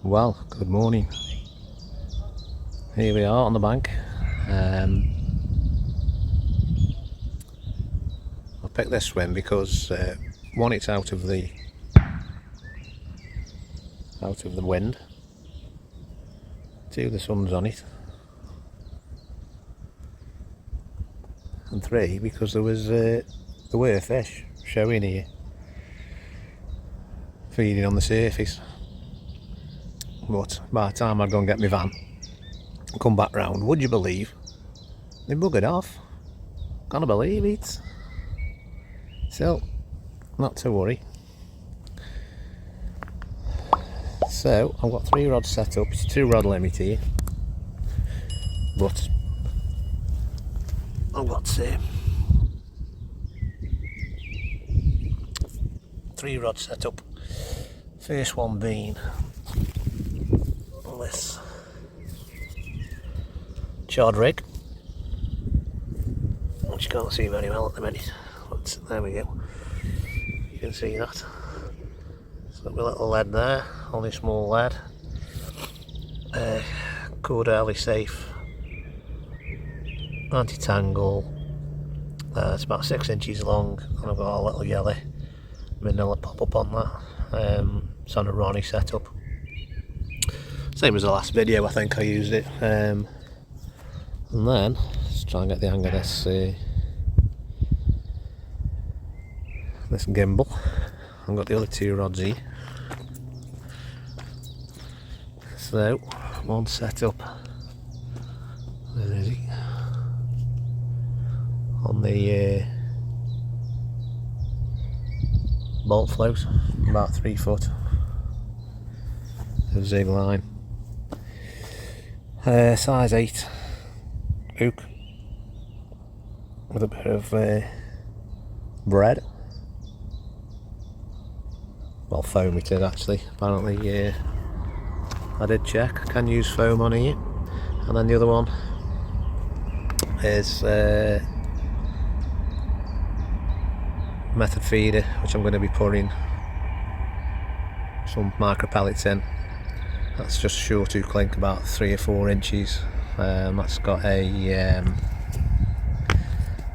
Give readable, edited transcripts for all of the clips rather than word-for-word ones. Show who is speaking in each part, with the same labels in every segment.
Speaker 1: Well, good morning. Here we are on the bank. I picked this swim because one, it's out of the wind. Two, the sun's on it. And three, because there were fish showing here, feeding on the surface. But by the time I'd go and get my van and come back round, would you believe they buggered off? Can't believe it. So, not to worry. So, I've got 3 rods set up. It's a 2 rod limit here, but I've got 3 rods set up. First one being this chard rig, which you can't see very well at the minute, but there we go. You can see that. It's got my little lead there, only small lead. Cordially safe anti-tangle. It's about 6 inches long, and I've got a little yellow manila pop-up on that. Sonar setup. Same as the last video, I think I used it. And then, let's try and get the hang of this gimbal. I've got the other 2 rods here. So, one set up. Where is he? On the bolt float, about 3 foot of zig line. Size 8 hook with a bit of bread. Well, foam it is actually. Apparently, I did check. I can use foam on here. And then the other one is method feeder, which I'm going to be putting some micro pellets in. That's just short hook link, about 3 or 4 inches. That's got a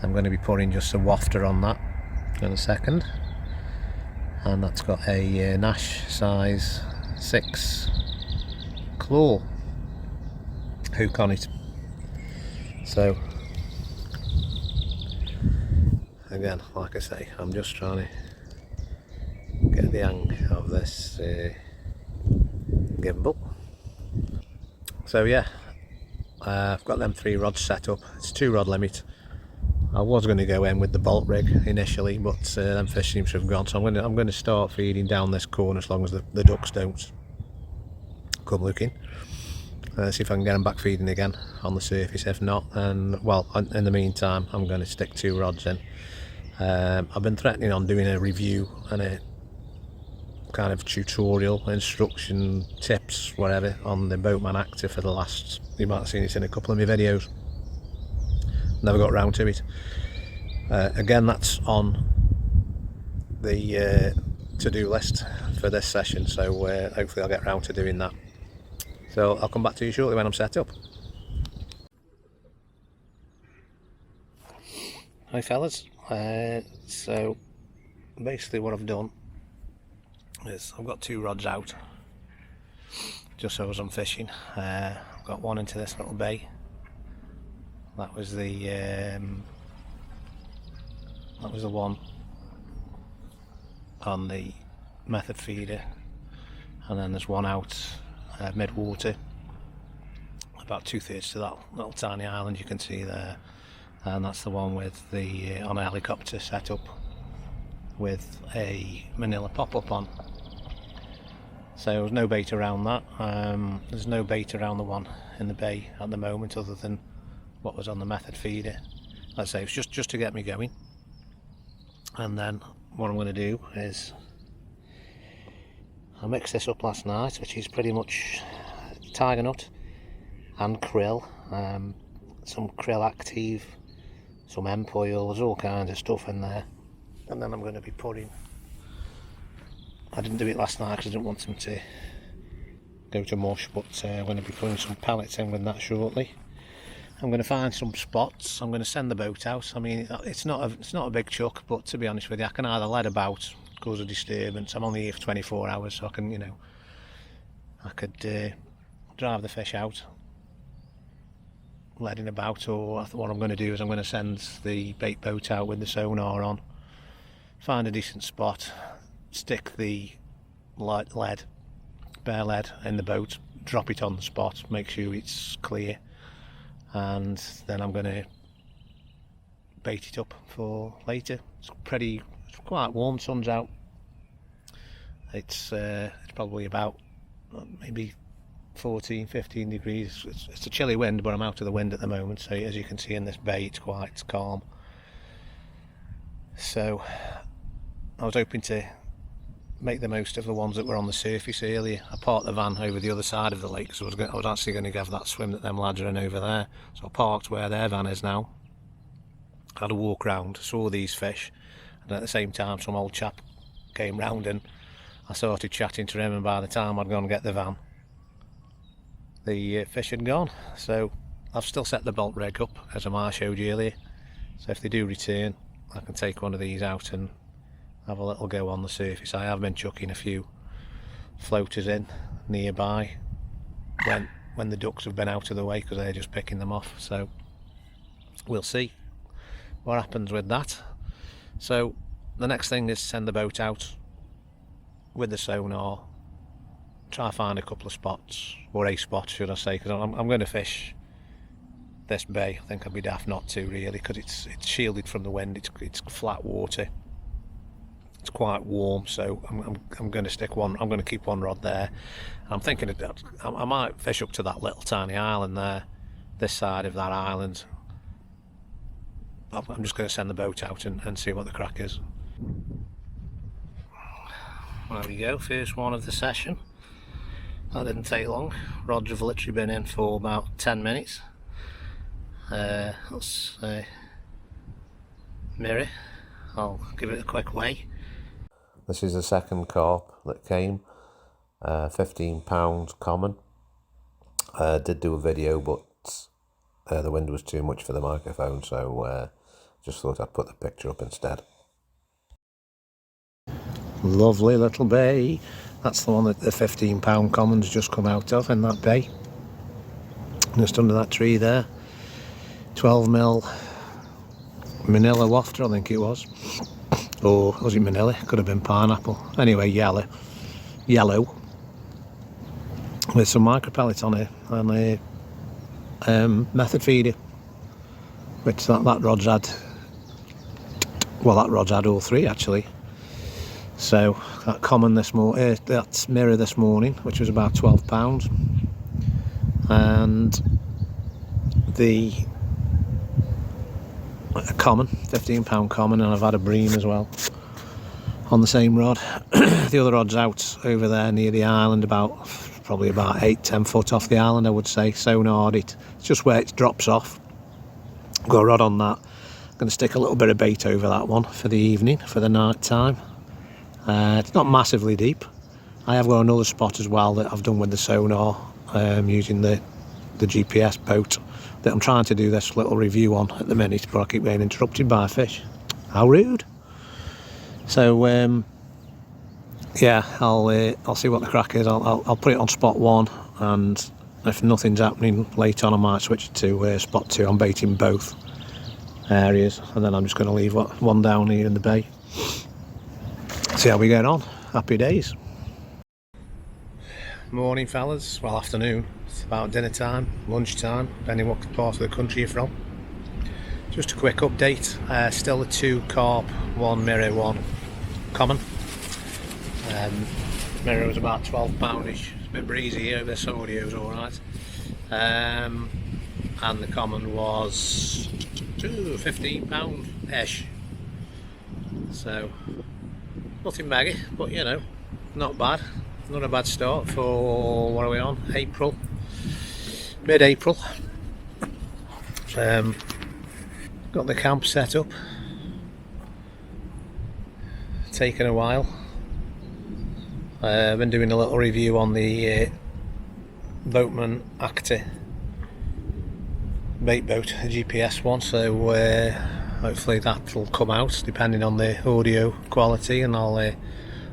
Speaker 1: I'm going to be putting just a wafter on that in a second, and that's got a Nash size 6 claw hook on it. So again, like I say, I'm just trying to get the hang of this gimbal. So yeah, I've got them 3 rods set up. It's a 2 rod limit. I was going to go in with the bolt rig initially, but them fish seems to have gone, so I'm going to start feeding down this corner as long as the ducks don't come looking. See if I can get them back feeding again on the surface. If not, and well, in the meantime, I'm going to stick 2 rods in. I've been threatening on doing a review and a kind of tutorial, instruction, tips, whatever, on the Boatman Active for the last, you might have seen it in a couple of my videos. Never got round to it. Again, that's on the to-do list for this session, so hopefully I'll get round to doing that. So I'll come back to you shortly when I'm set up. Hi fellas, so basically what I've done is I've got 2 rods out just so as I'm fishing. I've got one into this little bay. That was the one on the method feeder, and then there's one out mid-water, about 2/3 to that little tiny island you can see there, and that's the one with the on a helicopter setup with a manila pop-up on. So there's no bait around that. There's no bait around the one in the bay at the moment other than what was on the method feeder. Let's say it's just to get me going. And then what I'm going to do is I mixed this up last night, which is pretty much tiger nut and krill, some krill active, some hemp oil, there's all kinds of stuff in there. And then I'm going to be putting, I didn't do it last night because I didn't want them to go to mush, but I'm going to be putting some pellets in with that shortly. I'm going to find some spots. I'm going to send the boat out. I mean, it's not a big chuck, but to be honest with you, I can either let about, cause a disturbance. I'm only here for 24 hours, so I can, you know, I could drive the fish out, letting about, or what I'm going to do is I'm going to send the bait boat out with the sonar on, find a decent spot, stick the bare lead in the boat, drop it on the spot, make sure it's clear, and then I'm going to bait it up for later. It's quite warm, sun's out. It's probably about maybe 14-15 degrees. It's a chilly wind, but I'm out of the wind at the moment, so as you can see in this bay it's quite calm. So I was hoping to make the most of the ones that were on the surface earlier. I parked the van over the other side of the lake, so I was actually going to give that swim that them lads are in over there. So I parked where their van is now, had a walk round, saw these fish, and at the same time some old chap came round and I started chatting to him, and by the time I'd gone to get the van, the fish had gone. So I've still set the bolt rig up as I showed you earlier, so if they do return I can take one of these out and have a little go on the surface. I have been chucking a few floaters in nearby when the ducks have been out of the way, because they're just picking them off. So we'll see what happens with that. So the next thing is send the boat out with the sonar, try find a couple of spots, or a spot should I say, because I'm going to fish this bay. I think I'd be daft not to, really, because it's shielded from the wind. It's flat water, it's quite warm, so I'm going to stick one. I'm going to keep one rod there. I'm thinking I might fish up to that little tiny island there, this side of that island. I'm just going to send the boat out and see what the crack is. There we go, first one of the session. That didn't take long. Rods have literally been in for about 10 minutes. Let's mirror. I'll give it a quick weigh. This is the second carp that came, 15 pounds common. Did do a video, but the wind was too much for the microphone, so just thought I'd put the picture up instead. Lovely little bay. That's the one that the 15 pound common's just come out of, in that bay, just under that tree there. 12mm manila wafter, I think it was, or was it manila? Could have been pineapple. Anyway, yellow with some micro pellets on it and a method feeder, which that rod's had. Well, that rod's had all three actually. So that common this morning, that mirror this morning, which was about 12 pounds, and the common, 15 pound common, and I've had a bream as well on the same rod. The other rod's out over there near the island, probably about 8-10 foot off the island, I would say. Sonared it. It's just where it drops off. Got a rod on that. I'm going to stick a little bit of bait over that one for the evening, for the night time. It's not massively deep. I have got another spot as well that I've done with the sonar, using the GPS boat, that I'm trying to do this little review on at the minute, but I keep getting interrupted by fish. How rude. So yeah, I'll see what the crack is. I'll put it on spot 1, and if nothing's happening late on I might switch it to spot 2. I'm baiting both areas, and then I'm just going to leave one down here in the bay. See how we get on. Happy days. Morning fellas, well afternoon, it's about dinner time, lunch time, depending what part of the country you're from. Just a quick update, still a 2 carp, 1 mirror, 1 common. Mirror was about 12 poundish, it's a bit breezy here, this audio's alright. And the common was 15 pound-ish. So nothing mega, but you know, not bad. Not a bad start for, what are we on? April, mid-April. Got the camp set up. Taken a while. I've been doing a little review on the Boatman Acti bait boat, a GPS one, so hopefully that'll come out depending on the audio quality, and I'll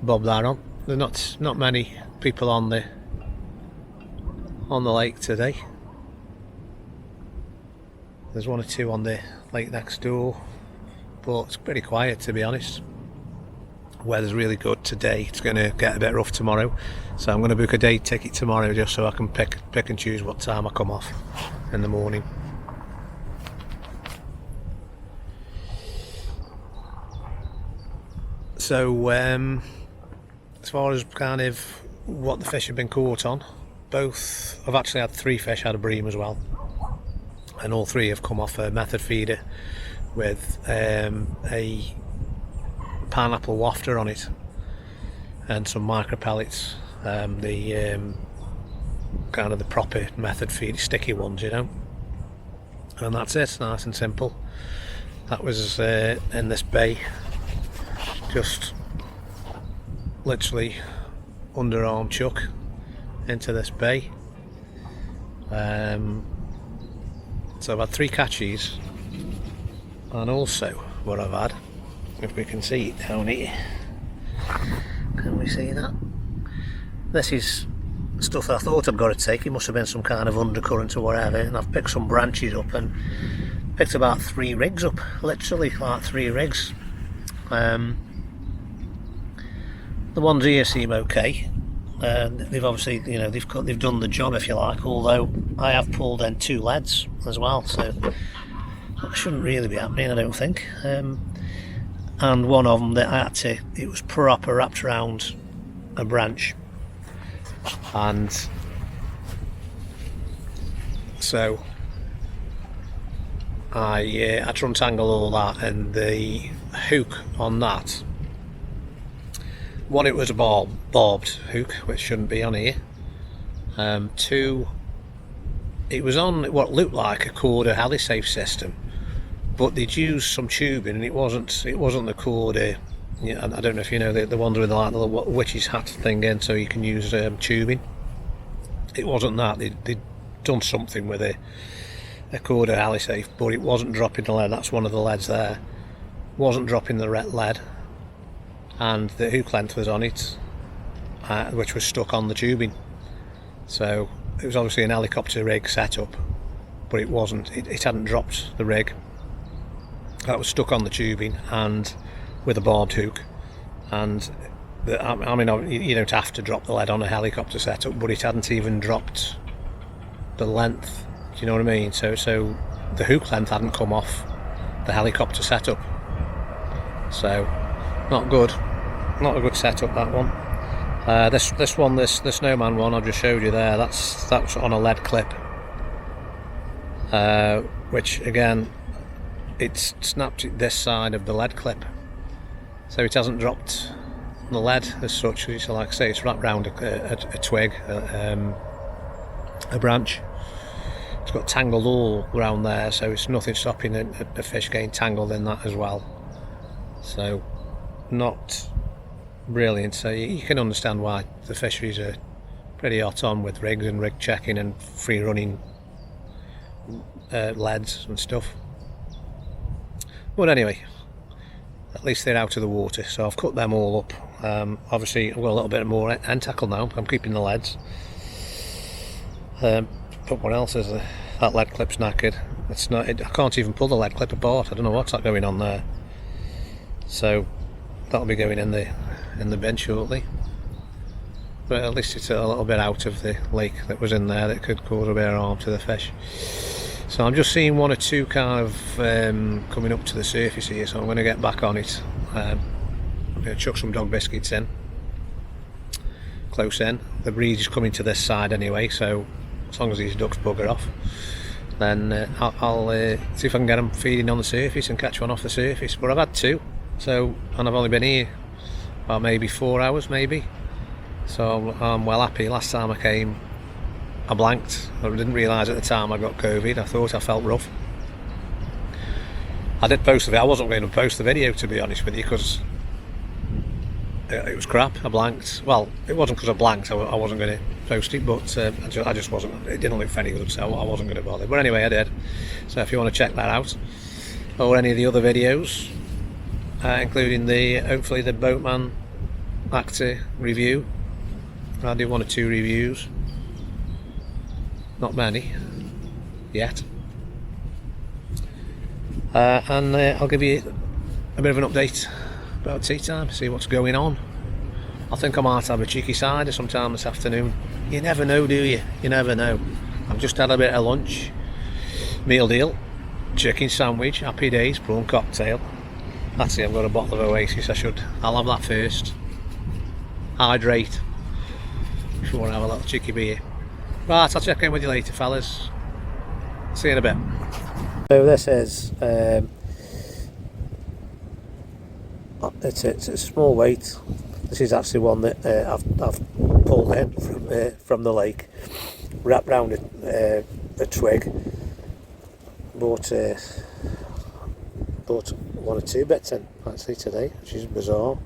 Speaker 1: bob that on. There's not many people on the lake today. There's one or two on the lake next door, but it's pretty quiet, to be honest. Weather's really good today. It's going to get a bit rough tomorrow, so I'm going to book a day ticket tomorrow just so I can pick and choose what time I come off in the morning. So as far as kind of what the fish have been caught on, I've actually had 3 fish. I had a bream as well, and all 3 have come off a method feeder with a pineapple wafter on it and some micro pellets, the kind of the proper method feed, sticky ones, you know, and that's it. Nice and simple. That was in this bay, just literally underarm chuck into this bay. So I've had 3 catches, and also what I've had, if we can see it down here, can we see that? This is stuff I thought I'd got to take. It must have been some kind of undercurrent or whatever, and I've picked some branches up and picked about 3 rigs up, literally like 3 rigs. The ones here seem okay. They've obviously, you know, they've done the job, if you like, although I have pulled in 2 leads as well, so that shouldn't really be happening, I don't think. And one of them that I had to, it was proper wrapped around a branch, and so I had to untangle all that, and the hook on that, one, it was a barbed hook, which shouldn't be on here. 2, it was on what looked like a Corda helisafe system, but they'd used some tubing, and it wasn't the Corda. Yeah, I don't know if you know the ones with like the little witch's hat thing in, so you can use tubing. It wasn't that. They'd done something with a Corda helisafe, but it wasn't dropping the lead. That's one of the leads there. Wasn't dropping the red lead, and the hook length was on it, which was stuck on the tubing. So it was obviously an helicopter rig setup, but it wasn't. It hadn't dropped the rig. That was stuck on the tubing and with a barbed hook. And I mean, you don't have to drop the lead on a helicopter setup, but it hadn't even dropped the length. Do you know what I mean? So the hook length hadn't come off the helicopter setup. So not good. Not a good setup, that one. This one, the snowman one I just showed you there, that's on a lead clip, which again, it's snapped this side of the lead clip, so it hasn't dropped the lead as such. So like I say, it's wrapped round a twig, a branch. It's got tangled all around there, so it's nothing stopping a fish getting tangled in that as well. So not brilliant. So you can understand why the fisheries are pretty hot on with rigs and rig checking and free running leads and stuff. But anyway, at least they're out of the water, so I've cut them all up. Obviously I've got a little bit more end tackle now. I'm keeping the leads, but what else is there? That lead clip's knackered. It's not. I can't even pull the lead clip apart. I don't know what's going on there. So that'll be going in the bin shortly. But at least it's a little bit out of the lake that was in there that could cause a bit of harm to the fish. So I'm just seeing 1 or 2 kind of coming up to the surface here, so I'm going to get back on it. I'm going to chuck some dog biscuits in, close in. The breeze is coming to this side anyway, so as long as these ducks bugger off, then I'll see if I can get them feeding on the surface and catch one off the surface. But I've had 2, so, and I've only been here about maybe 4 hours maybe, so I'm well happy. Last time I came, I blanked. I didn't realise at the time I got COVID. I thought I felt rough. I did post the video. I wasn't going to post the video, to be honest with you, because it was crap. I blanked. Well, it wasn't because I blanked. I wasn't going to post it, but I just wasn't. It didn't look very good, so I wasn't going to bother. But anyway, I did. So if you want to check that out, or any of the other videos, including hopefully the Boatman actor review. I did 1 or 2 reviews. Not many yet. And I'll give you a bit of an update about tea time, see what's going on. I think I might have a cheeky cider sometime this afternoon. You never know, do you? You never know. I've just had a bit of lunch. Meal deal, chicken sandwich, happy days, prawn cocktail. That's it, I've got a bottle of Oasis. I'll have that first. Hydrate before I have a little cheeky beer. Right, I'll check in with you later, fellas. See you in a bit. So this is it's a small weight. This is actually one that I've pulled in from the lake, wrapped round a twig. Bought 1 or 2 bits in actually today, which is bizarre.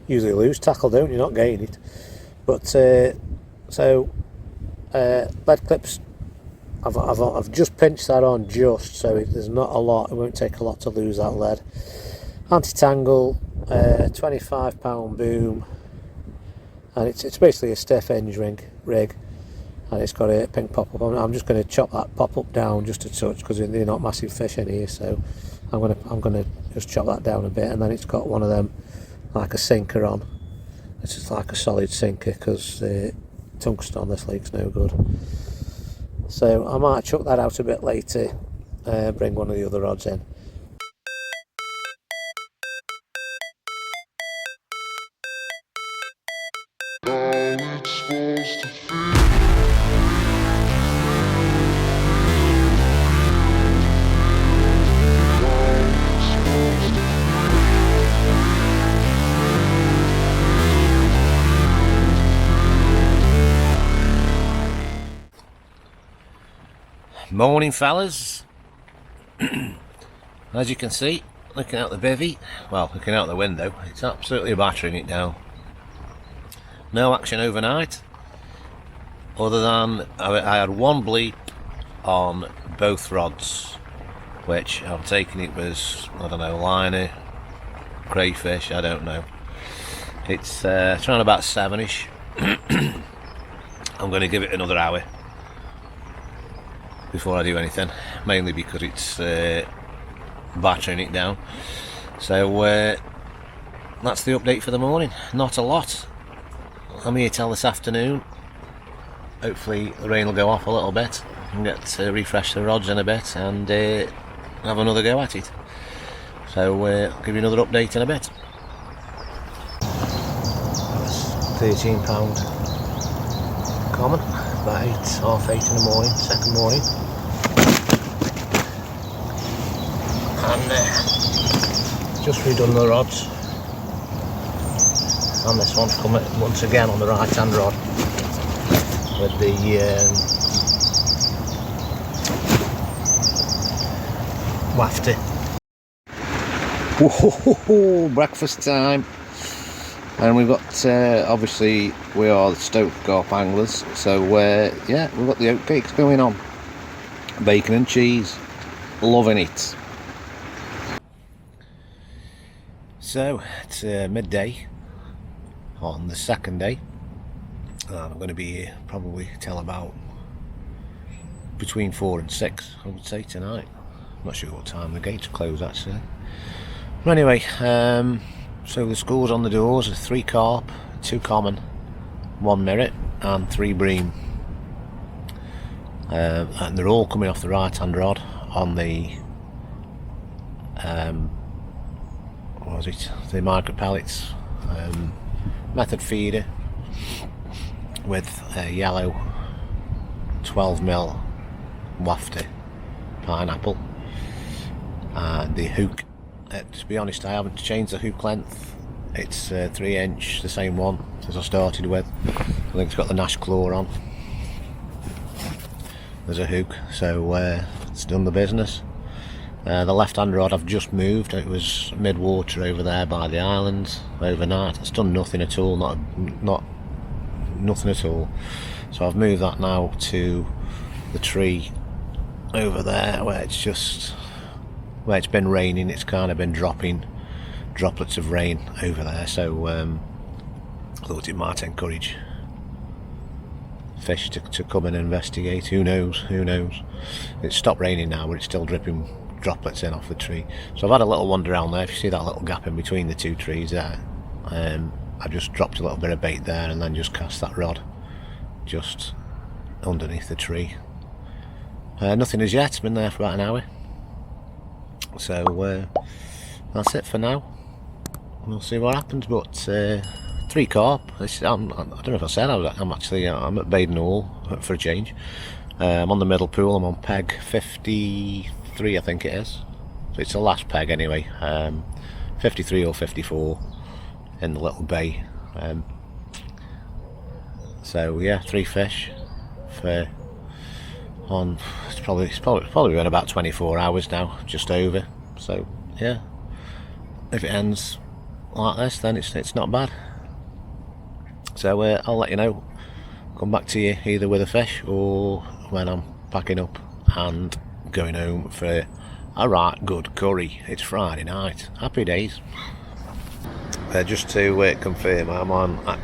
Speaker 1: Usually lose tackle, don't you? Not gain it. But lead clips. I've just pinched that on just, so there's not a lot. It won't take a lot to lose that lead. Anti-tangle, 25-pound boom, and it's basically a stiff hinge rig, and it's got a pink pop-up. I'm just going to chop that pop-up down just a touch because they're not massive fish in here. So I'm gonna just chop that down a bit, and then it's got one of them like a sinker on. It's just like a solid sinker because tungsten on this lake's no good. So I might chuck that out a bit later, bring one of the other rods in. Morning, fellas. As you can see, looking out the bivvy, well, looking out the window, it's absolutely battering it down. No action overnight, other than I had 1 bleep on both rods, which I'm taking it was, I don't know, liner, crayfish, I don't know. It's around about 7ish. I'm going to give it another hour before I do anything, mainly because it's battering it down. So that's the update for the morning. Not a lot. I'm here till this afternoon. Hopefully the rain will go off a little bit and get to refresh the rods in a bit and have another go at it. So I'll give you another update in a bit. £13 common, about 8:30 in the morning, second morning. And just redone the rods, and this one's coming once again on the right hand rod with the wafty. Whoa, breakfast time, and we've got obviously we are the Stoke Carp anglers, so yeah, we've got the oat cakes going on, bacon and cheese, loving it. So it's midday on the second day. I'm going to be here probably till about between 4 and 6, I would say, tonight. I'm not sure what time the gates close actually. But anyway, so the scores on the doors are 3 carp, 2 common, 1 mirret and 3 bream. And they're all coming off the right hand rod on the what was it? The micro pellets method feeder with a yellow 12mm wafty pineapple, and the hook. To be honest, I haven't changed the hook length. It's 3 inch, the same one as I started with. I think it's got the Nash claw on. There's a hook, so it's done the business. The left-hand rod I've just moved. It was mid-water over there by the islands overnight. It's done nothing at all, not nothing at all. So I've moved that now to the tree over there where it's been raining. It's kind of been dropping droplets of rain over there, so I thought it might encourage fish to come and investigate. Who knows? It's stopped raining now, but it's still dripping droplets in off the tree. So I've had a little wander around there. If you see that little gap in between the two trees there, I just dropped a little bit of bait there and then just cast that rod just underneath the tree. Nothing as yet. It's been there for about an hour. So that's it for now. We'll see what happens. But 3 carp. I don't know if I said I'm at Baden Hall for a change. I'm on the middle pool. I'm on peg 53, I think it is. So it's the last peg anyway. 53 or 54 in the little bay. So yeah, 3 fish for it's probably been about 24 hours now, just over. So yeah, if it ends like this, then it's not bad. So I'll let you know, come back to you either with a fish or when I'm packing up and going home for a right good curry. It's Friday night. Happy days. Just to confirm, I'm on, I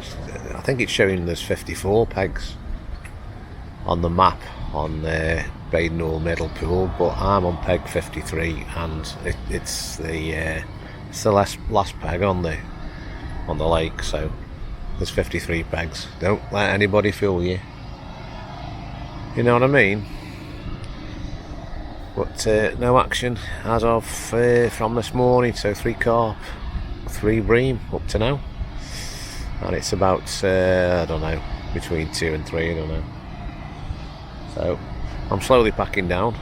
Speaker 1: think it's showing there's 54 pegs on the map on Baden Hall middle pool, but I'm on peg 53 and it's the last peg on the lake, so there's 53 pegs. Don't let anybody fool you, you know what I mean? But no action as of from this morning. So 3 carp, 3 bream up to now, and it's about I don't know, between 2 and 3, I don't know. So I'm slowly packing down.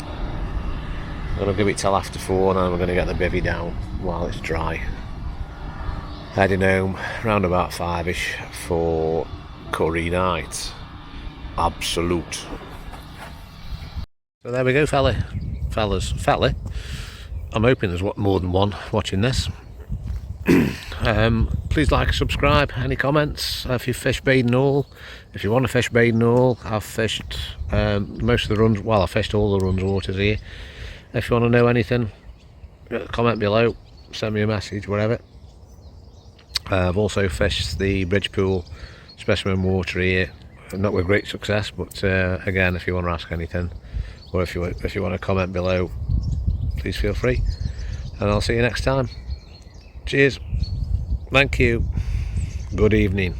Speaker 1: I'm going to give it till after 4 and then we're going to get the bivvy down while it's dry. Heading home round about 5ish for curry night. Absolute. So there we go, fellas. I'm hoping there's more than one watching this. Please like, subscribe. Any comments? If you fish Baden Hall, if you want to fish Baden Hall, I've fished most of the runs. Well, I fished all the runs waters here. If you want to know anything, comment below, send me a message, whatever. I've also fished the bridge pool specimen water here, not with great success, but again, if you want to ask anything, or if you want to comment below, please feel free, and I'll see you next time. Cheers, thank you, good evening.